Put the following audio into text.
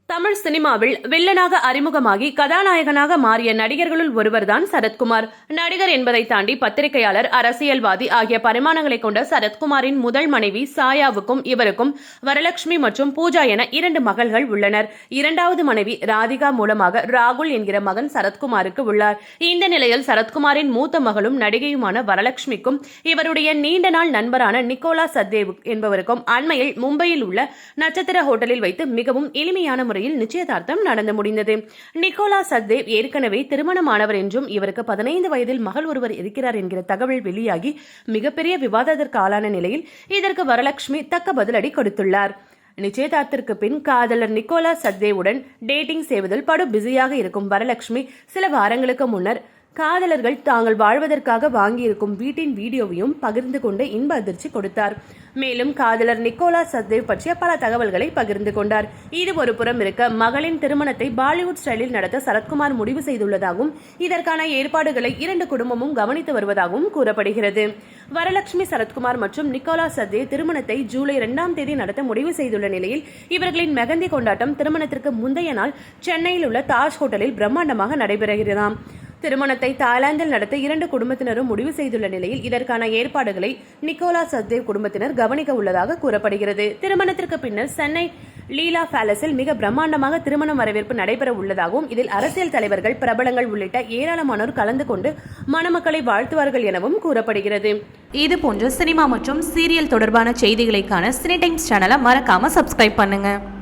தமிழ் சினிமாவில் வில்லனாக அறிமுகமாகி கதாநாயகனாக மாறிய நடிகர்களுள் ஒருவர்தான் சரத்குமார். நடிகர் என்பதை தாண்டி பத்திரிகையாளர், அரசியல்வாதி ஆகிய பரிமாணங்களை கொண்ட சரத்குமாரின் முதல் மனைவி சாயாவுக்கும் இவருக்கும் வரலட்சுமி மற்றும் பூஜா என 2 மகள்கள் உள்ளனர். இரண்டாவது மனைவி ராதிகா மூலமாக ராகுல் என்கிற மகன் சரத்குமாருக்கு உள்ளார். இந்த நிலையில் சரத்குமாரின் மூத்த மகளும் நடிகையுமான வரலட்சுமிக்கும் இவருடைய நீண்ட நாள் நண்பரான நிக்கோலா சத்தேவ் என்பவருக்கும் அண்மையில் மும்பையில் உள்ள நட்சத்திர ஹோட்டலில் வைத்து மிகவும் எளிமையான நிச்சயதார்த்தம் நடந்து முடிந்தது. நிக்கோலா சத்தேவ் ஏற்கனவே திருமணமானவர் என்றும் இவருக்கு 15 வயதில் மகள் ஒருவர் இருக்கிறார் என்கிற தகவல் வெளியாகி மிகப்பெரிய விவாதத்திற்கு ஆளான நிலையில் இதற்கு வரலட்சுமி தக்க பதிலடி கொடுத்துள்ளார். நிச்சயதார்த்தத்திற்கு பின் காதலர் நிக்கோலா சத்தேவுடன் டேட்டிங் செய்வதில் படு பிஸியாக இருக்கும் வரலட்சுமி சில வாரங்களுக்கு முன்னர் காதலர்கள் தாங்கள் வாழ்வதற்காக வாங்கியிருக்கும் வீட்டின் வீடியோவையும் பகிர்ந்து கொண்டு இன்ப அதிர்ச்சி கொடுத்தார். மேலும் காதலர் நிக்கோலா சத்தேவ் பற்றிய பல தகவல்களை பகிர்ந்து கொண்டார். இது ஒரு புறம் இருக்க, மகளின் திருமணத்தை பாலிவுட் ஸ்டைலில் நடத்த சரத்குமார் முடிவு செய்துள்ளதாகவும் இதற்கான ஏற்பாடுகளை 2 குடும்பமும் கவனித்து வருவதாகவும் கூறப்படுகிறது. வரலட்சுமி, சரத்குமார் மற்றும் நிக்கோலா சத்தேவ் திருமணத்தை ஜூலை 2ஆம் தேதி நடத்த முடிவு செய்துள்ள நிலையில் இவர்களின் மெகந்தி கொண்டாட்டம் திருமணத்திற்கு முந்தைய நாள் சென்னையில் உள்ள தாஜ் ஹோட்டலில் பிரம்மாண்டமாக நடைபெறுகிறதாம். திருமணத்தை தாய்லாந்தில் நடத்த 2 குடும்பத்தினரும் முடிவு செய்துள்ள நிலையில் இதற்கான ஏற்பாடுகளை நிக்கோலா சத்தேவ் குடும்பத்தினர் கவனிக்க உள்ளதாக கூறப்படுகிறது. திருமணத்திற்கு பின்னர் சென்னை லீலா பேலஸில் மிக பிரம்மாண்டமாக திருமண வரவேற்பு நடைபெற உள்ளதாகவும் இதில் அரசியல் தலைவர்கள், பிரபலங்கள் உள்ளிட்ட ஏராளமானோர் கலந்து கொண்டு மணமக்களை வாழ்த்துவார்கள் எனவும் கூறப்படுகிறது. இது போன்ற சினிமா மற்றும் சீரியல் தொடர்பான செய்திகளை காண சினி டைம்ஸ் சேனலை மறக்காம சப்ஸ்கிரைப் பண்ணுங்க.